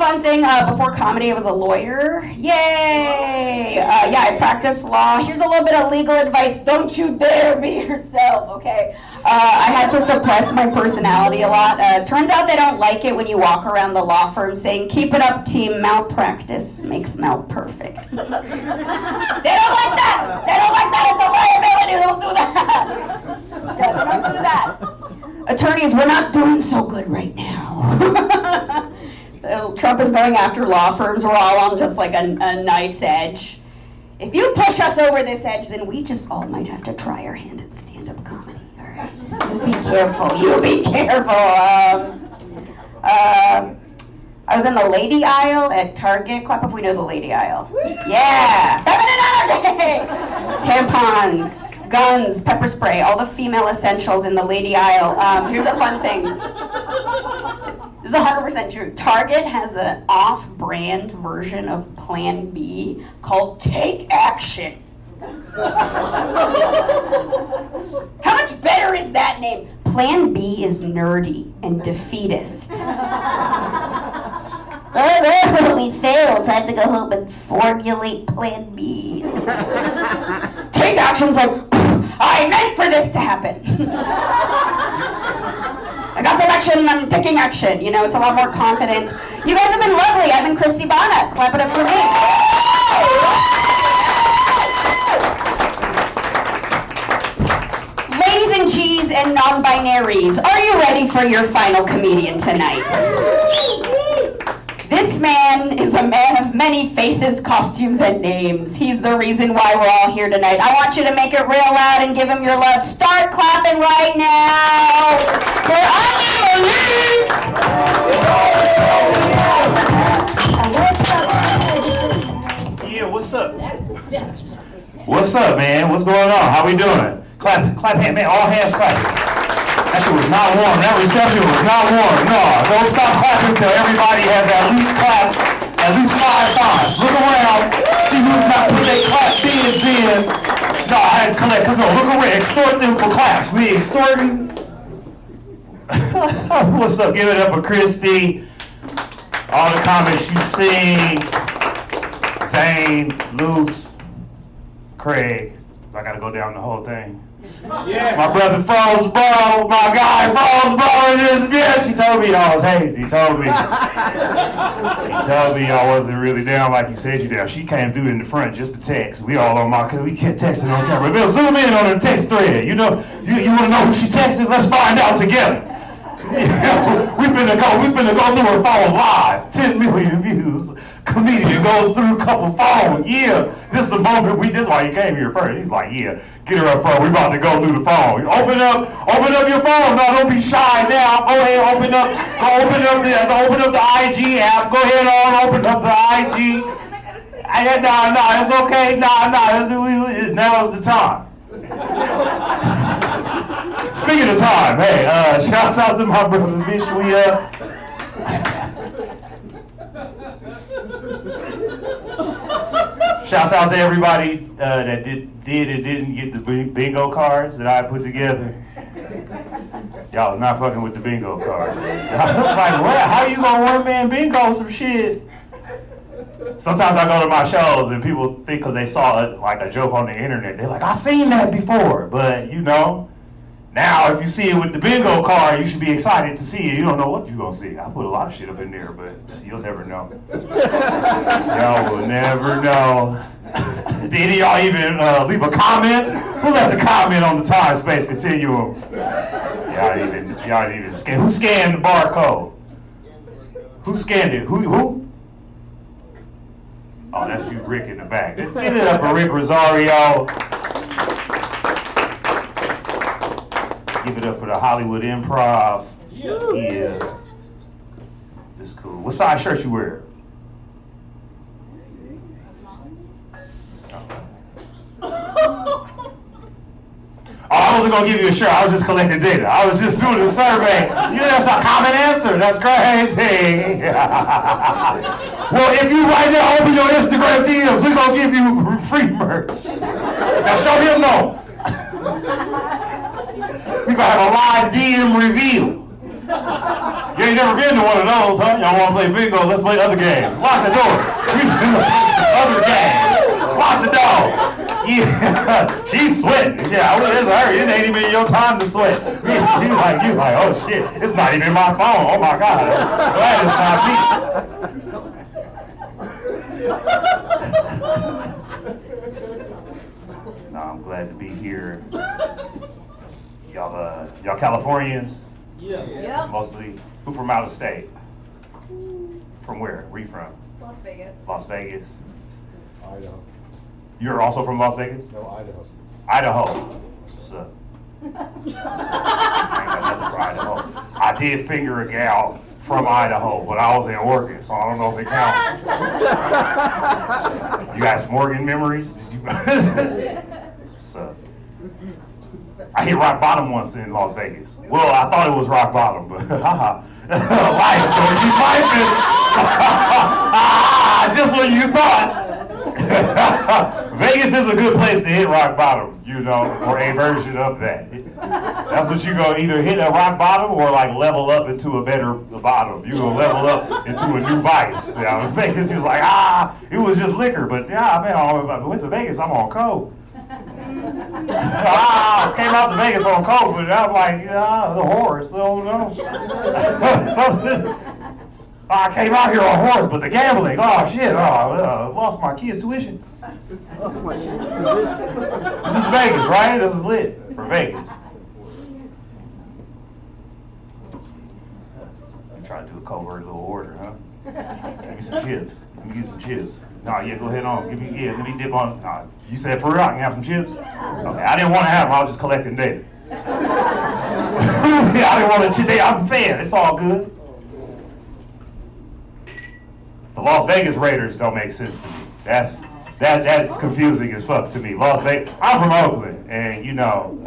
fun thing. Before comedy, I was a lawyer. Yay! Yeah, I practiced law. Here's a little bit of legal advice. Don't you dare be yourself, okay? I had to suppress my personality a lot. Turns out they don't like it when you walk around the law firm saying, "Keep it up, team. Malpractice makes malperfect." They don't like that. They don't like that. It's a liability. Don't do that. Yeah, don't do that. Attorneys, we're not doing so good right now. Trump is going after law firms. We're all on just like a knife's edge. If you push us over this edge, then we just all might have to try our hand at stand-up comedy. All right, you be careful. You be careful. I was in the lady aisle at Target. Clap if we know the lady aisle. Yeah, feminine energy. Tampons, guns, pepper spray, all the female essentials in the lady aisle. Here's a fun thing. This is 100% true. Target has an off-brand version of Plan B called Take Action. How much better is that name? Plan B is nerdy and defeatist. Oh, we failed. Time to go home and formulate Plan B. Take Action's like, I meant for this to happen. I got direction, I'm taking action. You know, it's a lot more confident. You guys have been lovely. I've been Christy Bonnet. Clap it up for me. Ladies and G's and non-binaries, are you ready for your final comedian tonight? This man is a man of many faces, costumes, and names. He's the reason why we're all here tonight. I want you to make it real loud and give him your love. Start clapping right now for Anyi Malik! Yeah, what's up? What's up, man? What's going on? How we doing? Clap hand, man. All hands clapping. That shit was not warm. That reception was not warm. No, don't stop clapping until everybody has at least clapped at least 5 times. Look around, see who's not put their clap beads in. No, I had to collect, cause no, look around, extort them for claps. We extorting. What's up? Give it up for Christy. All the comments you seen. Zane, Luce, Craig. I gotta go down the whole thing. Yeah. My brother Frostbro, my guy Frostbro in this bitch. He told me y'all was hating. He told me y'all wasn't really down like you said you down. She came through in the front just to text. We all on my, cause we kept texting on camera. Bill, zoom in on the text thread. You know, you wanna know who she texted? Let's find out together. we finna go through her phone live. 10 million views. Comedian goes through a couple phones. Yeah, this is the moment this is why he came here first. He's like, yeah, get her up front. We about to go through the phone. Open up your phone. No, don't be shy now. Go ahead, open up the IG app. Go ahead on, open up the IG. Nah, it's okay. Now's the time. Speaking of time, hey, shouts out to my brother Bish. Shouts out to everybody that did and didn't get the bingo cards that I put together. Y'all was not fucking with the bingo cards. I was like, what? How you gonna one-man bingo some shit? Sometimes I go to my shows and people think because they saw a joke on the internet, they're like, I seen that before. But you know, now if you see it with the bingo card, you should be excited to see it. You don't know what you're gonna see. I put a lot of shit up in there, but you'll never know. Y'all will never know. Did any of y'all even leave a comment? Who left a comment on the time-space continuum? Y'all didn't even scan. Who scanned the barcode? Who scanned it? Who? Oh, that's you, Rick, in the back. Give it up for Rick Rosario. Give it up for the Hollywood Improv. Yeah. This is cool. What size shirt you wear? Oh, I wasn't gonna give you a shirt. I was just collecting data. I was just doing a survey. You know, that's a common answer. That's crazy. Well, if you right now open your Instagram DMs, we're gonna give you free merch. Now show him no. We're gonna have a live DM reveal. You ain't never been to one of those, huh? Y'all want to play bingo? Let's play other games. Lock the door. Other games. Lock the door. Yeah, she's sweating. Yeah, it's her. It ain't even your time to sweat. You like, oh shit, it's not even my phone. Oh my God, that is not me. No, I'm glad to be here. Y'all Californians? Yeah. Mostly. Who from out of state? From where? Where you from? Las Vegas. Las Vegas. Idaho. You're also from Las Vegas? No, Idaho. Idaho. What's up? I ain't got nothing for Idaho. I did finger a gal from Idaho, but I was in Oregon, so I don't know if it counts. You got some Oregon memories? What's up? I hit rock bottom once in Las Vegas. Well, I thought it was rock bottom, but haha. Life, you piping. Just when you thought. Vegas is a good place to hit rock bottom, you know, or a version of that. That's what you go, either hit a rock bottom or like level up into a better bottom. You go level up into a new vice. You know, in Vegas, you was like, it was just liquor, but yeah, man, I went to Vegas, I'm on coke. Came out to Vegas on coke, but I'm like, the horse, so no. I came out here on horse, but the gambling, oh shit, lost my kids' tuition. This is Vegas, right? This is lit for Vegas. You trying to do a covert little order, huh? Give me some chips. Let me get some chips. No, yeah, go ahead on. Let me dip on. You said for real, I can have some chips? Okay, I didn't want to have them. I was just collecting data. I didn't want to cheat. I'm fair. It's all good. The Las Vegas Raiders don't make sense to me. That's confusing as fuck to me. Las Vegas. I'm from Oakland, and you know,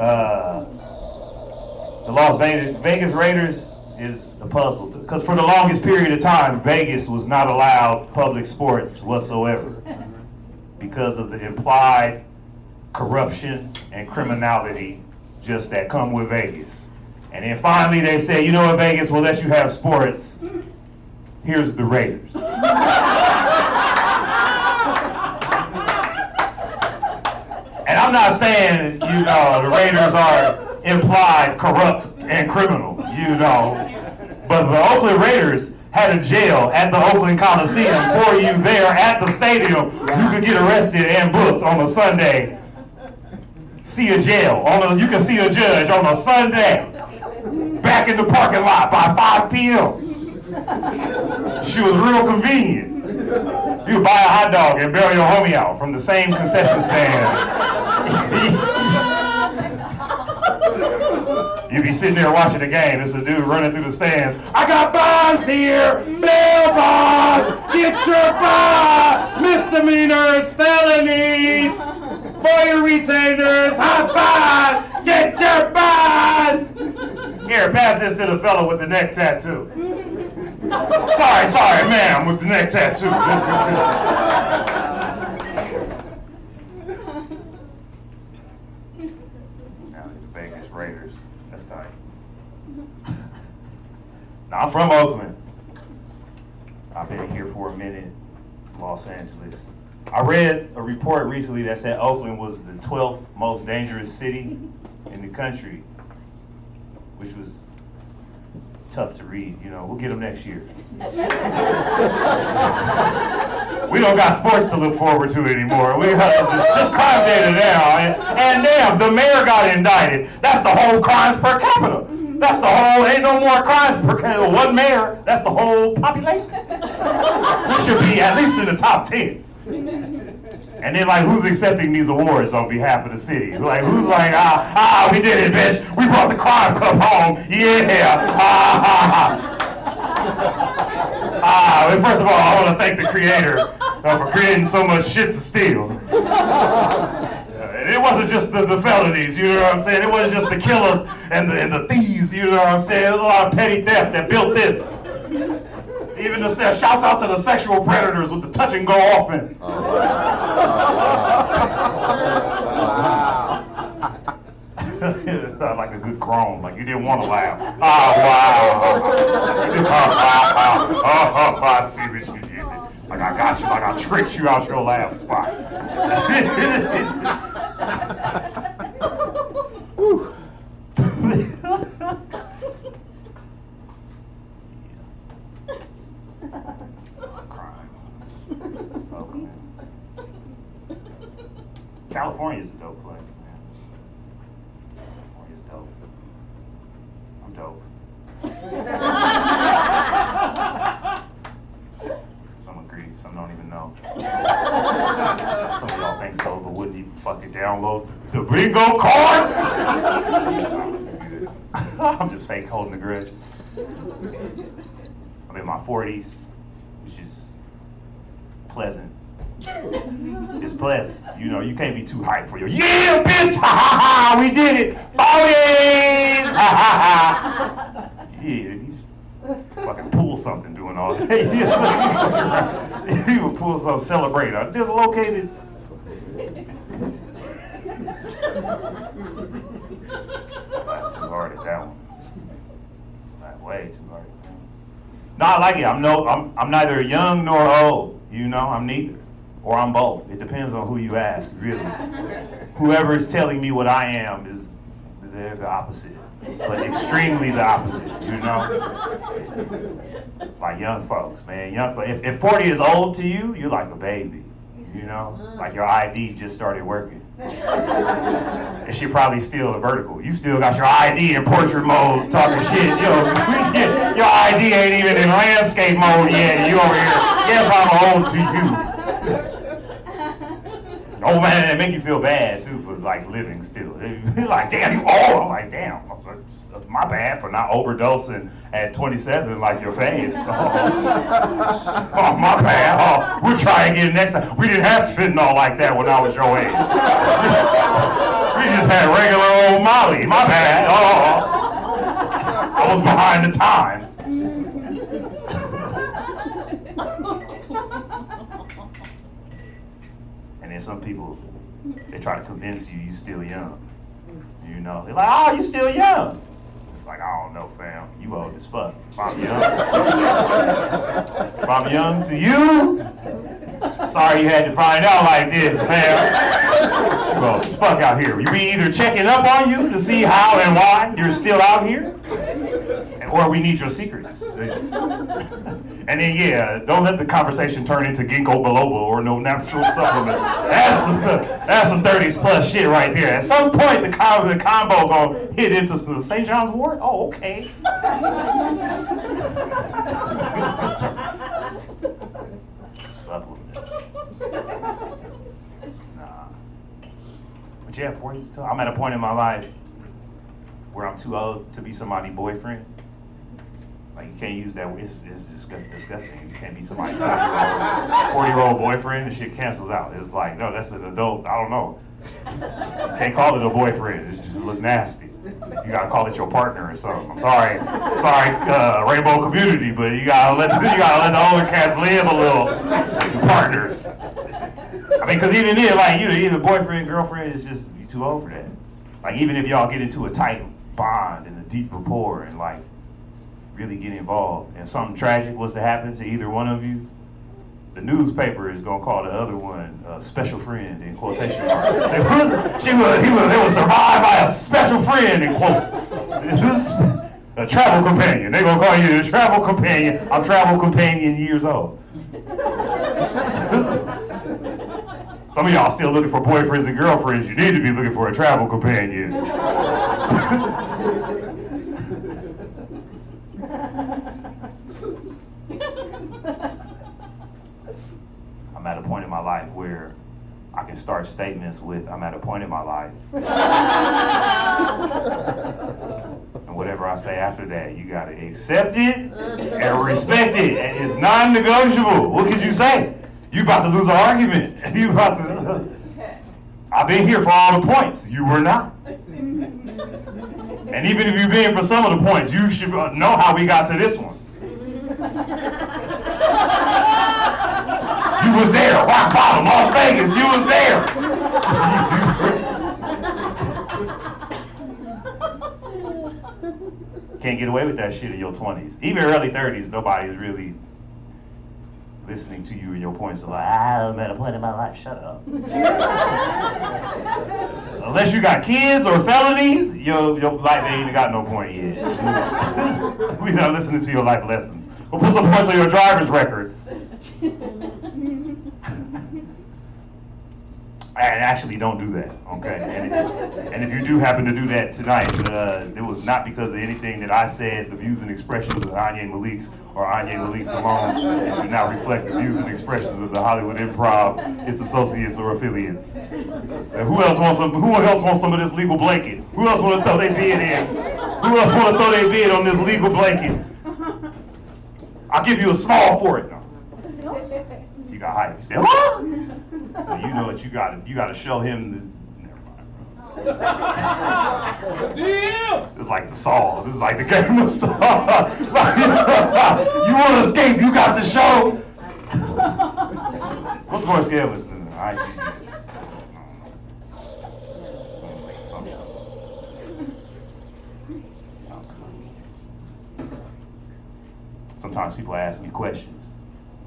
the Las Vegas Raiders is a puzzle because for the longest period of time, Vegas was not allowed public sports whatsoever because of the implied corruption and criminality just that come with Vegas. And then finally they say, you know what, Vegas, we'll let you have sports. Here's the Raiders. And I'm not saying, you know, the Raiders are implied corrupt and criminal, you know. But the Oakland Raiders had a jail at the Oakland Coliseum for you there at the stadium. You could get arrested and booked on a Sunday. See a jail. You can see a judge on a Sunday. Back in the parking lot by 5 p.m. She was real convenient. You could buy a hot dog and bail your homie out from the same concession stand. You be sitting there watching the game. There's a dude running through the stands. I got bonds here, bail bonds. Get your bonds. Misdemeanors, felonies, for your retainers, hot bonds. Get your bonds. Here, pass this to the fellow with the neck tattoo. Sorry, ma'am, with the neck tattoo. Now the Vegas Raiders. That's tight. Now I'm from Oakland. I've been here for a minute. Los Angeles. I read a report recently that said Oakland was the 12th most dangerous city in the country, which was tough to read. You know, we'll get them next year. We don't got sports to look forward to anymore. We got just crime data now. And damn, the mayor got indicted. That's the whole crimes per capita. That's the whole, ain't no more crimes per capita. One mayor, that's the whole population. We should be at least in the top 10. And then like, who's accepting these awards on behalf of the city? Like, who's like, we did it, bitch. We brought the crime cup home. Yeah. Well, first of all, I want to thank the creator for creating so much shit to steal. And it wasn't just the felonies, you know what I'm saying? It wasn't just the killers and the thieves, you know what I'm saying? There's a lot of petty theft that built this. Even the shouts out to the sexual predators with the touch and go offense. Oh, wow. I like a good groan, like you didn't want to laugh. Oh, wow. Oh, I see what you did. Like I got you, like I tricked you out your laugh spot. California's a dope place, man. California's dope. I'm dope. Some agree, some don't even know. Some of y'all think so, but wouldn't even fucking download the bingo card. I'm just fake holding a grudge. I'm in my 40s, which is pleasant. It's pleasant. You know, you can't be too hyped for your, yeah, bitch! Ha ha ha! We did it! Bodies! Ha ha ha! Yeah, you fucking pull something doing all that. You would pull something, celebrate. I dislocated. Laughed too hard at that one. Laughed way too hard at that one. No, I like it. I'm neither young nor old. You know, I'm neither. Or I'm both. It depends on who you ask, really. Whoever is telling me what I am is, they're the opposite. But extremely the opposite, you know? Like young folks, man. Young folks. If 40 is old to you, you're like a baby, you know? Like your ID just started working. And she probably still vertical. You still got your ID in portrait mode talking shit. Your ID ain't even in landscape mode yet. You over here, yes, I'm old to you. Oh man, it make you feel bad too for like living still. Like, damn, you old. I'm like, damn, my bad for not overdosing at 27 like your faves. Oh, my bad. Oh, we'll try again next time. We didn't have fentanyl like that when I was your age. We just had regular old Molly. My bad. Oh, I was behind the times. And then some people, they try to convince you still young. You know, they're like, oh, you still young. It's like, I don't know, fam. You old as fuck. If I'm young to you, sorry you had to find out like this, fam. You old as fuck out here. We either checking up on you to see how and why you're still out here, or we need your secrets. And then, yeah, don't let the conversation turn into ginkgo biloba or no natural supplement. That's some 30s plus shit right there. At some point, the combo gonna hit into some St. John's wort. Oh, okay. Supplements. Nah. But yeah, 40s is tough. I'm at a point in my life where I'm too old to be somebody's boyfriend. Like, you can't use that. It's disgusting. You can't be somebody's 40-year-old boyfriend. The shit cancels out. It's like, no, that's an adult. I don't know. You can't call it a boyfriend. It just look nasty. You gotta call it your partner or something. I'm sorry, rainbow community, but you gotta let the older cats live a little. Like your partners. I mean, because even then, like, either boyfriend, girlfriend is just you too old for that. Like, even if y'all get into a tight bond and a deep rapport and like really get involved, and something tragic was to happen to either one of you, the newspaper is gonna call the other one a special friend in quotation marks. They was survived by a special friend in quotes. A travel companion. They're gonna call you a travel companion. I'm travel companion years old. Some of y'all still looking for boyfriends and girlfriends. You need to be looking for a travel companion. I'm at a point in my life where I can start statements with, I'm at a point in my life. And whatever I say after that, you gotta accept it and respect it. And it's non-negotiable. What could you say? You about to lose an argument. You about to. I've been here for all the points. You were not. And even if you've been for some of the points, you should know how we got to this one. You was there, rock bottom, Las Vegas, you was there. Can't get away with that shit in your 20s. Even early 30s, nobody's really listening to you and your points of like, I'm at a point in my life, shut up. Unless you got kids or felonies, your life ain't even got no point yet. We're not listening to your life lessons. We'll put some points on your driver's record. And actually don't do that, okay? And if you do happen to do that tonight, it was not because of anything that I said. The views and expressions of Anyi Malik's or Anyi Malik Simone's do not reflect the views and expressions of the Hollywood Improv, its associates or affiliates. And who else wants some of this legal blanket? Who else want to throw their bid in? Who else want to throw their bid on this legal blanket? I'll give you a small for it. No. You got hype. You say, what? Well, you know what you gotta show him. Never mind, bro. Deal. It's like the Saw. This is like the game of Saw. You want to escape? You got to show. What's more scandalous than I? Sometimes people ask me questions,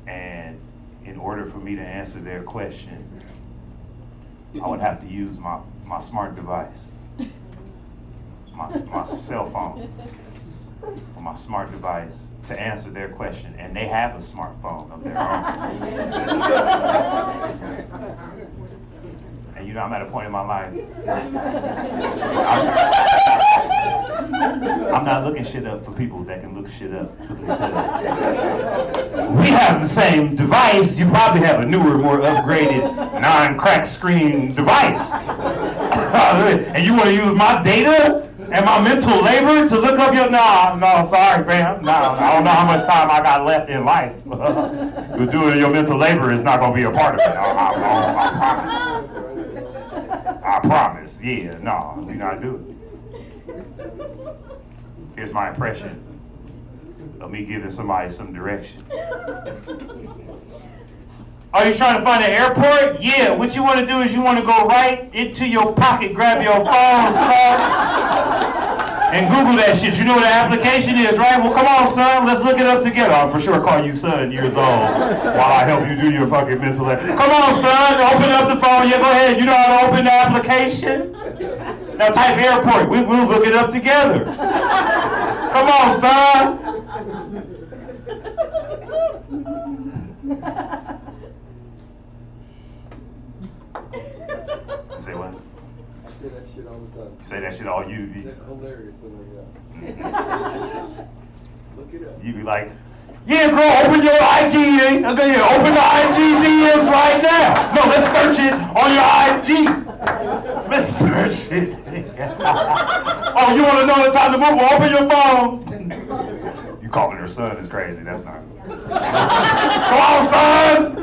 and in order for me to answer their question, I would have to use my smart device, my cell phone, or my smart device to answer their question, and they have a smartphone of their own. And you know, I'm at a point in my life, I'm not looking shit up for people that can look shit up for themselves. We have the same device. You probably have a newer, more upgraded, non-crack screen device. And you want to use my data and my mental labor to look up your... No, sorry, fam. No, I don't know how much time I got left in life. But doing your mental labor is not going to be a part of it. I promise. I promise. Yeah, no, we're not doing it. Here's my impression of me giving somebody some direction. Are you trying to find an airport? Yeah, what you want to do is you want to go right into your pocket, grab your phone, son, and Google that shit. You know what the application is, right? Well, come on, son, let's look it up together. I'll for sure call you son, years old, while I help you do your fucking mental. Come on, son, open up the phone. Yeah, go ahead. You know how to open the application? Now type airport. We'll look it up together. Come on, son. Say what? I say that shit all the time. You say that shit all you. That's hilarious. Something like that. Look it up. You be like, yeah, girl, open your IG. Okay, yeah, open the IG DMs right now. No, let's search it on your IG. Let's search it. Oh, you want to know the time to move? Well, open your phone. You calling her son is crazy. That's not. Come on, son.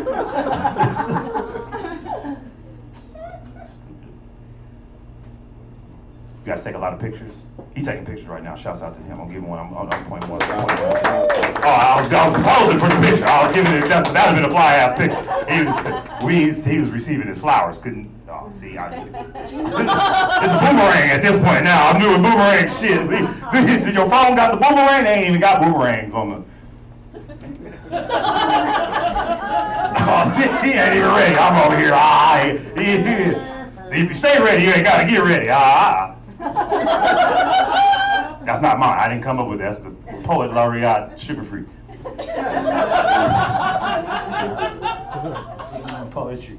You guys take a lot of pictures. He's taking pictures right now. Shouts out to him. I'll give him one. I'm pointing one. Oh, I was posing for the picture. I was giving it. That would have been a fly ass picture. He was receiving his flowers. Couldn't. Oh, see, it's a boomerang at this point now. I'm doing boomerang shit. Did your phone got the boomerang? They ain't even got boomerangs on the. Oh, he ain't even ready. I'm over here. See, if you stay ready, you ain't got to get ready. That's not mine. I didn't come up with that. That's the poet laureate, Sugar Free. Poetry.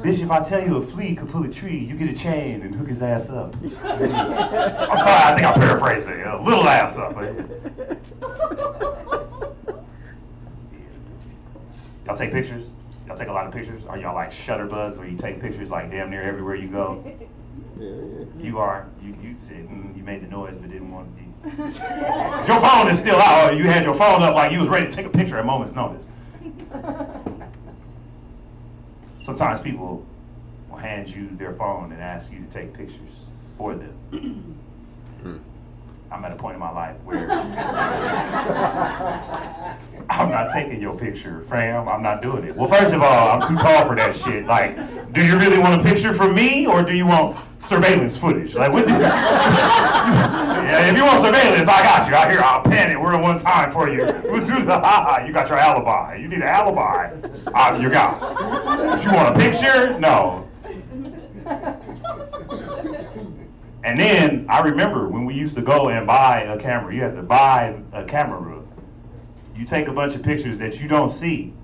Bitch, if I tell you a flea could pull a tree, you get a chain and hook his ass up. I'm sorry, I think I'm paraphrasing. A little ass up. Y'all take pictures? Y'all take a lot of pictures? Are y'all like shutterbugs where you take pictures like damn near everywhere you go? You are. You said you made the noise but didn't want to be. Your phone is still out. You had your phone up like you was ready to take a picture at a moment's notice. Sometimes people will hand you their phone and ask you to take pictures for them. I'm at a point in my life where I'm not taking your picture, fam. I'm not doing it. Well, first of all, I'm too tall for that shit. Like, do you really want a picture from me, or do you want surveillance footage? Like, what do you... Yeah, if you want surveillance, I got you. Out here, I'll pan it. We're in one time for you. You got your alibi. You need an alibi. You got it. If you want a picture? No. And then I remember when we used to go and buy a camera. You had to buy a camera. You take a bunch of pictures that you don't see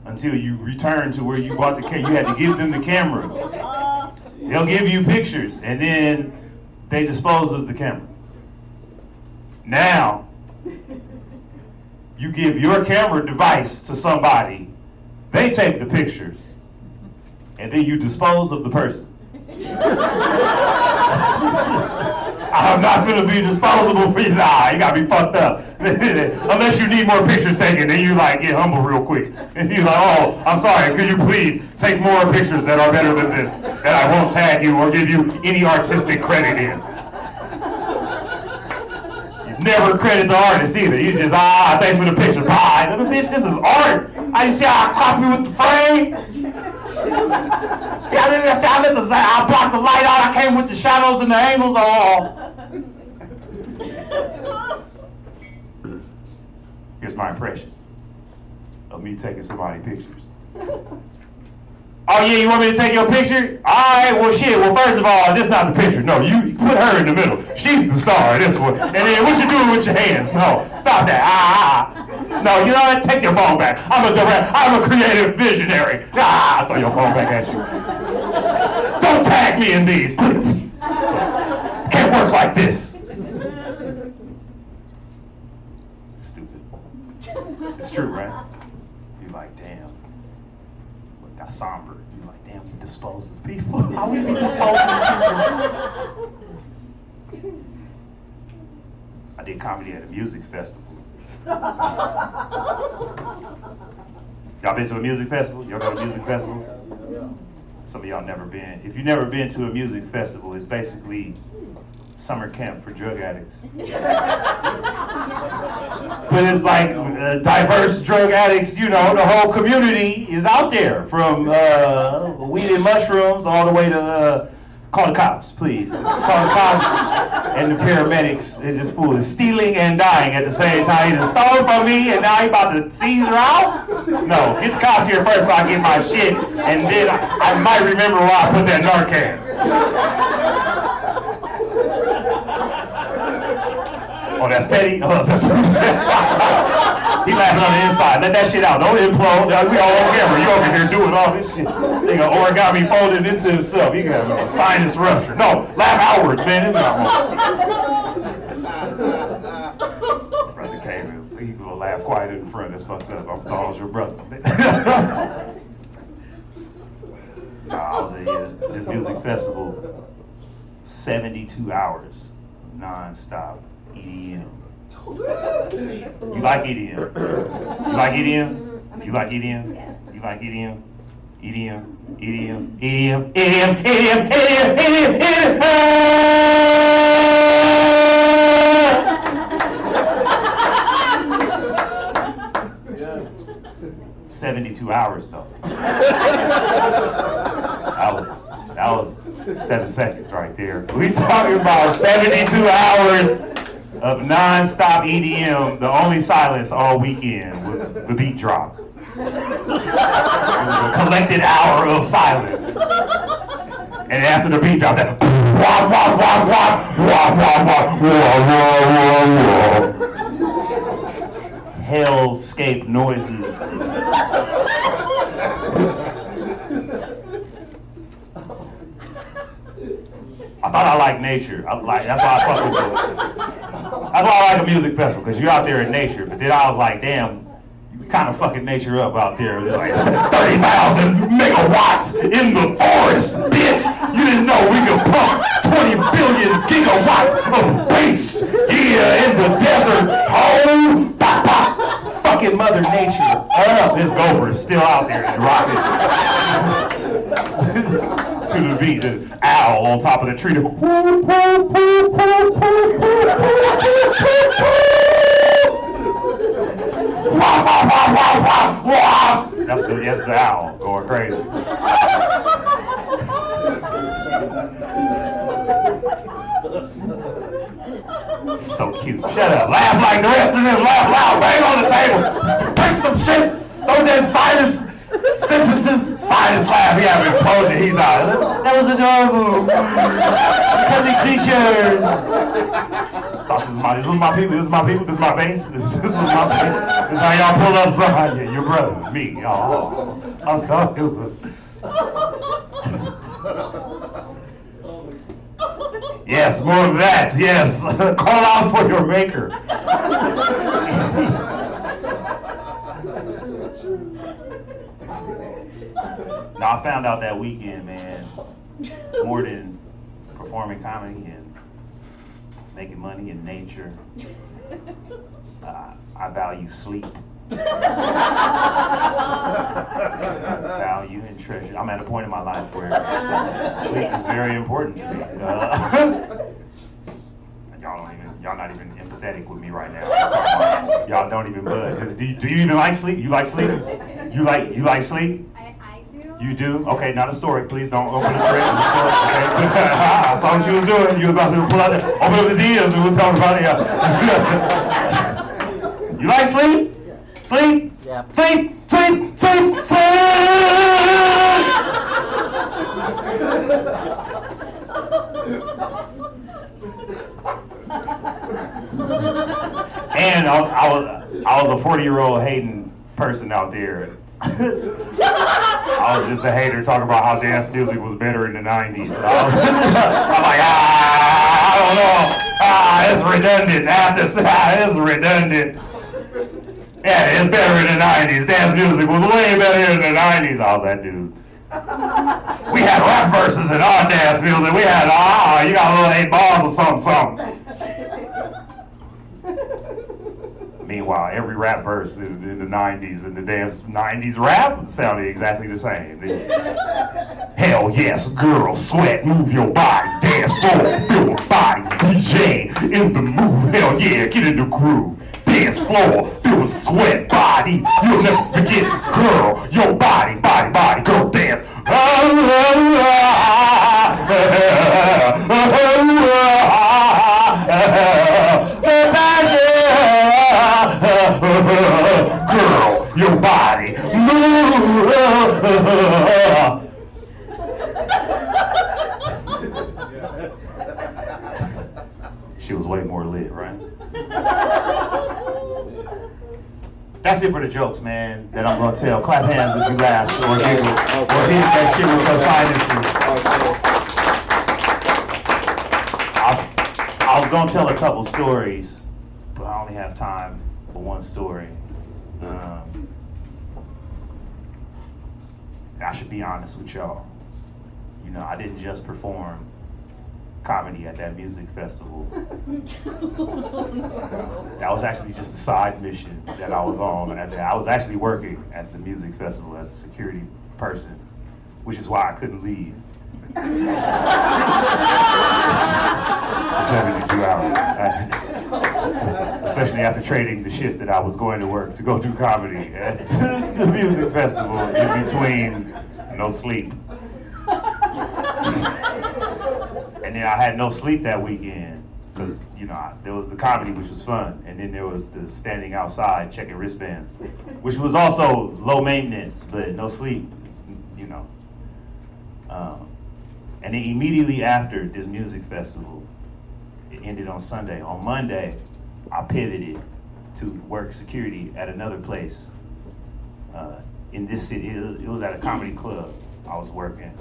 until you return to where you bought the camera. You had to give them the camera. They'll give you pictures, and then they dispose of the camera. Now, you give your camera device to somebody, they take the pictures, and then you dispose of the person. I'm not gonna be disposable for you. Nah, you gotta be fucked up. Unless you need more pictures taken, then you like get humble real quick. And you're like, oh, I'm sorry, could you please take more pictures that are better than this, that I won't tag you or give you any artistic credit in. You never credit the artist either. You just, thanks for the picture. Bye. Bitch, this is art. I see how I copy with the frame. See, I blocked the light out. I came with the shadows and the angles. Here's my impression of me taking somebody's pictures. Oh yeah, you want me to take your picture? Alright, well shit, well first of all, this is not the picture. No, you put her in the middle. She's the star of this one. And then what you doing with your hands? No, stop that. No, you know what? Take your phone back. I'm a creative visionary. Throw your phone back at you. Don't tag me in these. Can't work like this. Stupid. It's true, right? You're like, damn. Look, got somber. You're like, damn, we dispose of people. How we be disposing of people? I did comedy at a music festival. Y'all been to a music festival? Y'all go to a music festival? Some of y'all never been. If you've never been to a music festival, it's basically summer camp for drug addicts. But it's like diverse drug addicts, you know, the whole community is out there, from weed and mushrooms all the way to call the cops, please. Call the cops and the paramedics. This fool is stealing and dying at the same time. He just stole from me and now he about to seize her out? No, get the cops here first so I get my shit, and then I might remember why I put that Narcan. Oh, that's petty? Oh, that's he laughing on the inside. Let that shit out. Don't implode. We all on camera. You over here doing all this shit. Nigga, origami folded into himself. You got a sinus rupture. No, laugh outwards, man. Brother came in. He gonna laugh quiet in the front. That's fucked up. I'm thought I was your brother. I was at this music festival. 72 hours non-stop EDM. You like EDM? You like EDM? You like EDM? You like EDM? EDM, EDM, EDM, EDM, EDM, EDM, EDM, EDM. 72 hours though. That was 7 seconds right there. We talking about 72 hours of non-stop EDM. The only silence all weekend was the beat drop. It was a collected hour of silence. And after the beat drop, that wah, wah, wah, wah, wah, wah, wah, wah. Hellscape noises. I thought I liked nature. That's why I fuck with it. That's why I like a music festival, because you're out there in nature. But then I was like, damn, you kind of fucking nature up out there. Like 30,000 megawatts in the forest, bitch. You didn't know we could pump 20 billion gigawatts of bass, yeah, in the desert. Oh, pop, pop. Fucking Mother Nature. This gopher is still out there and rocking. to the beat, the owl on top of the tree. That's the owl going crazy. So cute. Shut up. Laugh like the rest of them. Laugh loud. Bang on the table. Break some shit. Those that sinus synthesis. Sinus laugh. We have an explosion. He's out. That was adorable. Cuddly creatures. This is my people. This is my people. This is my base. This is my base. This is how y'all pull up behind you. Your brother. Me. Oh. I thought it was. Yes, more of that, yes. Call out for your maker. Now, I found out that weekend, man, more than performing comedy and making money in nature, I value sleep. Value and treasure. I'm at a point in my life where sleep is very important to me. Y'all not even empathetic with me right now. Y'all don't even budge. Do you even like sleep? You like sleep? You like sleep? I do. You do? Okay, not a story. Please don't open the thread. Okay. I saw what you was doing. You were about to pull out there. Open up the DMs and we'll talk about it. You like sleep? Sleep? Yeah. Sleep! Sleep! Sleep! Sleep! And I was a 40-year-old hating person out there. I was just a hater talking about how dance music was better in the 90s. I'm like, I don't know. It's redundant. It's redundant. Yeah, it's better in the 90s. Dance music was way better in the 90s. I was that dude. We had rap verses in our dance music. We had, you got a little 8 bars or something. Meanwhile, every rap verse in the 90s and the dance 90s rap sounded exactly the same. Hell yes, girl, sweat, move your body, dance floor, feel your bodies, DJ in the mood. Hell yeah, get in the groove. Dance floor, feel the sweat, body. You'll never forget, girl, your body, girl, dance. Girl, your body, move. She was way more lit, right? That's it for the jokes, man, that I'm gonna tell. Clap hands if you laugh or giggle or hit that shit with your sinuses. I was gonna tell a couple stories, but I only have time for one story. I should be honest with y'all. You know, I didn't just perform comedy at that music festival. That was actually just a side mission that I was on. I was actually working at the music festival as a security person, which is why I couldn't leave. 72 hours. Especially after trading the shift that I was going to work to go do comedy at the music festival in between no sleep. And then I had no sleep that weekend because, you know, there was the comedy, which was fun, and then there was the standing outside checking wristbands, which was also low maintenance, but no sleep, you know. And then immediately after this music festival, it ended on Sunday. On Monday, I pivoted to work security at another place in this city. It was at a comedy club I was working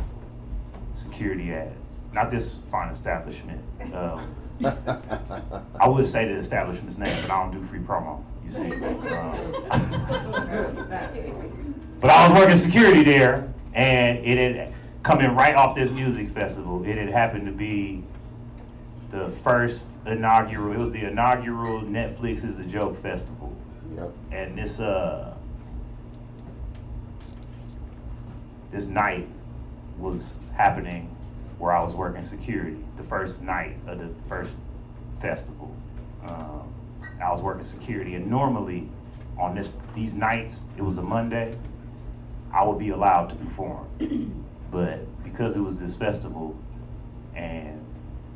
security at. Not this fine establishment. I would say the establishment's name, but I don't do free promo, you see. But I was working security there, and it had coming right off this music festival. It had happened to be the first inaugural, it was the inaugural Netflix is a Joke festival. Yep. And this night was happening where I was working security, the first night of the first festival. I was working security, and normally on these nights, it was a Monday, I would be allowed to perform. But because it was this festival, and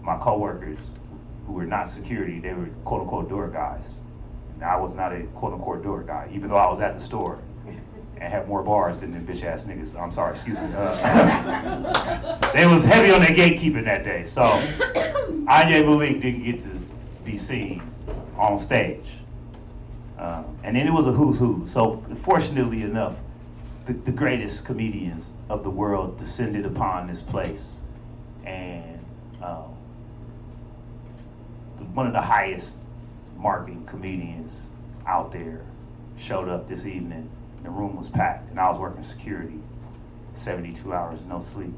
my coworkers who were not security, they were quote unquote door guys. And I was not a quote unquote door guy, even though I was at the store and had more bars than them bitch ass niggas. I'm sorry, excuse me. They was heavy on their gatekeeping that day. So Anyi Malik didn't get to be seen on stage. And then it was a who's who. So fortunately enough, the greatest comedians of the world descended upon this place. And one of the highest marking comedians out there showed up this evening. The room was packed, and I was working security, 72 hours, no sleep.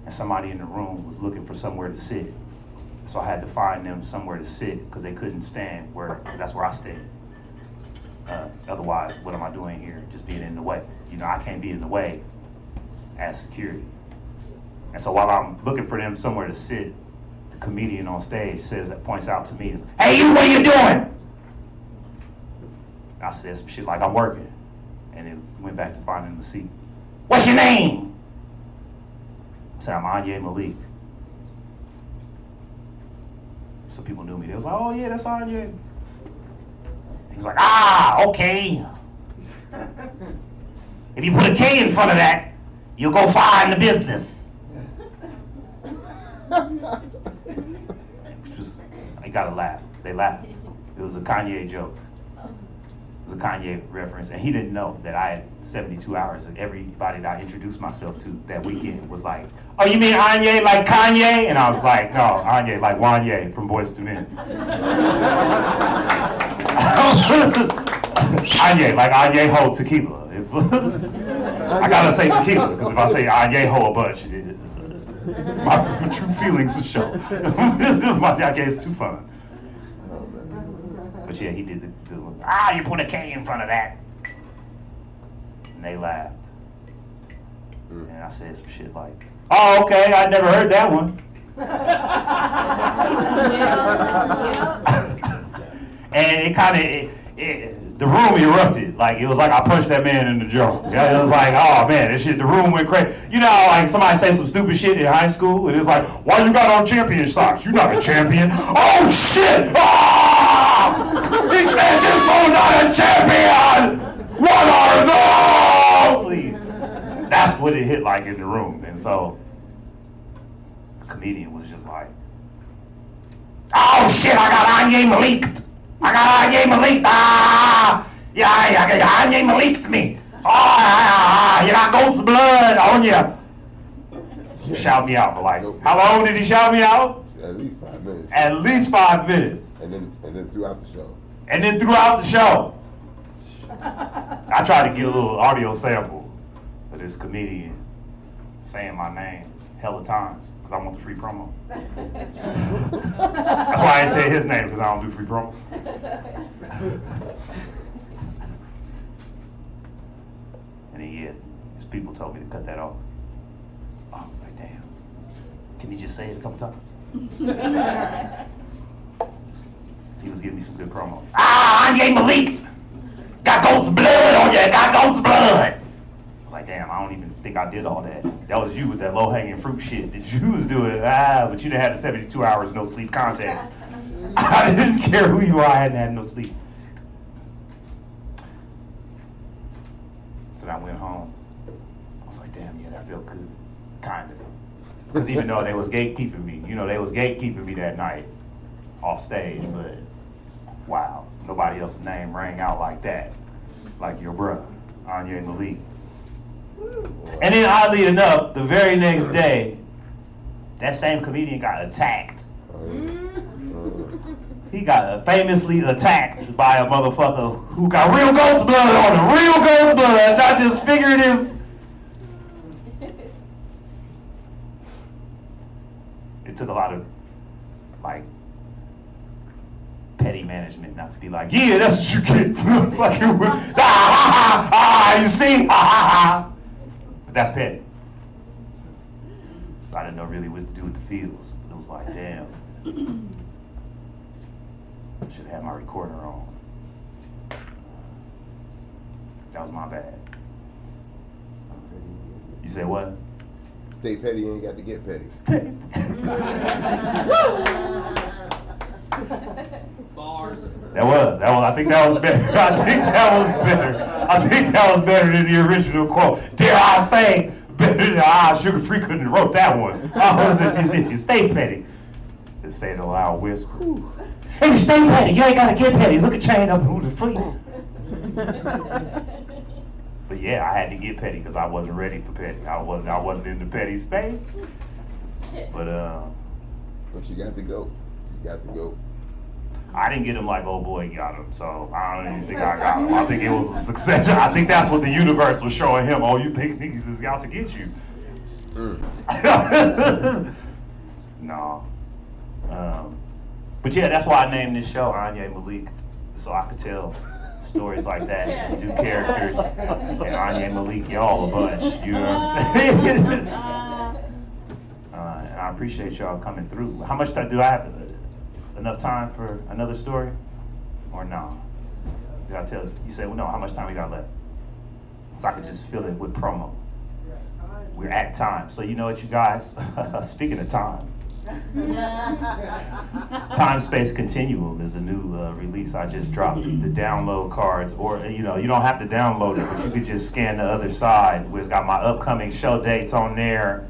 And somebody in the room was looking for somewhere to sit. So I had to find them somewhere to sit because they couldn't stand because that's where I stayed. Otherwise, what am I doing here? Just being in the way. You know, I can't be in the way as security. And so while I'm looking for them somewhere to sit, the comedian on stage points out to me, "Hey, you, what are you doing?" I said some shit like, "I'm working." And then went back to finding the seat. "What's your name?" I said, "I'm Anyi Malik." Some people knew me. They was like, "Oh yeah, that's Anyi." He was like, "Ah, okay. If you put a K in front of that, you'll go far in the business." Which was, I got a laugh. They laughed. It was a Kanye joke. It was a Kanye reference, and he didn't know that I had 72 hours, and everybody that I introduced myself to that weekend was like, "Oh, you mean Anye like Kanye?" And I was like, "No, Anye like Wanye from Boyz II Men." Anye like Añejo tequila. I gotta say tequila, because if I say Añejo a bunch, my true feelings will show. I guess it's too fun. But yeah, he did the you put a K in front of that. And they laughed. And I said some shit like, "Oh, okay, I never heard that one." And it kind of, the room erupted. Like, it was like I punched that man in the jaw. It was like, oh man, this shit, the room went crazy. You know, like somebody say some stupid shit in high school, and it's like, "Why you got on champion socks? You're not a champion." "Oh shit! Ah! He said this fool's not a champion! What are those?" That's what it hit like in the room. And so the comedian was just like, "Oh shit, I got Anyi Malik. I got Anyi Malik. Ah! Yeah, I got Anyi Malik to me. You got goat's blood on you." Shout me out for like, how long did he shout me out? At least 5 minutes. At least 5 minutes. And then throughout the show. And then throughout the show, I tried to get a little audio sample of this comedian saying my name hella times because I want the free promo. That's why I ain't say his name, because I don't do free promo. And then yeah, his people told me to cut that off. I was like, damn. Can you just say it a couple times? He was giving me some good promos. Anyi Malik! Got goat's blood on you! Got goat's blood! I was like, damn, I don't even think I did all that. That was you with that low-hanging fruit shit that you was doing. But you done had the 72 hours no sleep contest. I didn't care who you are, I hadn't had no sleep. So I went home. I was like, damn, yeah, that felt good. Kind of. Because even though they was gatekeeping me, they was gatekeeping me that night off stage, but wow, nobody else's name rang out like that. Like your bruh, Anyi Malik. And then oddly enough, the very next day, that same comedian got attacked. He got famously attacked by a motherfucker who got real goat's blood on him. Real goat's blood, not just figurative. It took a lot of, like, petty management not to be like, yeah, that's what you get. Like, you see? But that's petty. So I didn't know really what to do with the feels. It was like, damn. Should have had my recorder on. That was my bad. You say what? Stay petty, you ain't got to get petty. Bars. That was. I think that was better. I think that was better than the original quote. Dare I say, better than Sugar Free couldn't have wrote that one. If you stay petty. Just say it a loud whisper. If you stay petty, you ain't gotta get petty. Look at chain up who the freak. But yeah, I had to get petty because I wasn't ready for petty. I wasn't in the petty space. But you got to go. You got to go. I didn't get him like old boy got him, so I don't even think I got him. I think it was a success. I think that's what the universe was showing him. Oh, you think niggas is out to get you? No. But yeah, that's why I named this show Anyi Malik, so I could tell stories like that and do characters. And Anyi Malik, y'all a bunch. You know what I'm saying? And I appreciate y'all coming through. How much time do I have? Enough time for another story? Or no? Did I tell you? You said, well, no, how much time we got left? So I could just fill it with promo. We're at time. So you know what, you guys? Speaking of time. Time Space Continuum is a new release I just dropped. The download cards, or you don't have to download it, but you could just scan the other side where it's got my upcoming show dates on there.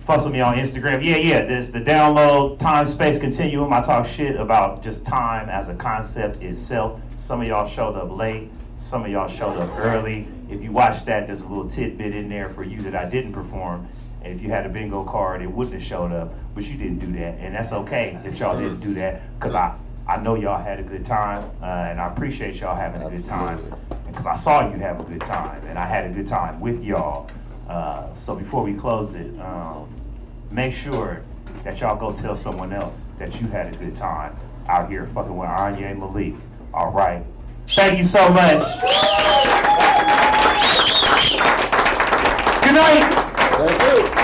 Fuss with me on Instagram. Yeah, this the download Time Space Continuum. I talk shit about just time as a concept itself. Some of y'all showed up late, some of y'all showed up early. If you watch that, there's a little tidbit in there for you that I didn't perform. And if you had a bingo card, it wouldn't have showed up, but you didn't do that. And that's okay that y'all didn't do that, because I know y'all had a good time, and I appreciate y'all having a good time, because I saw you have a good time, and I had a good time with y'all. So before we close it, make sure that y'all go tell someone else that you had a good time out here fucking with Anyi Malik. All right. Thank you so much. Good night. Thank you.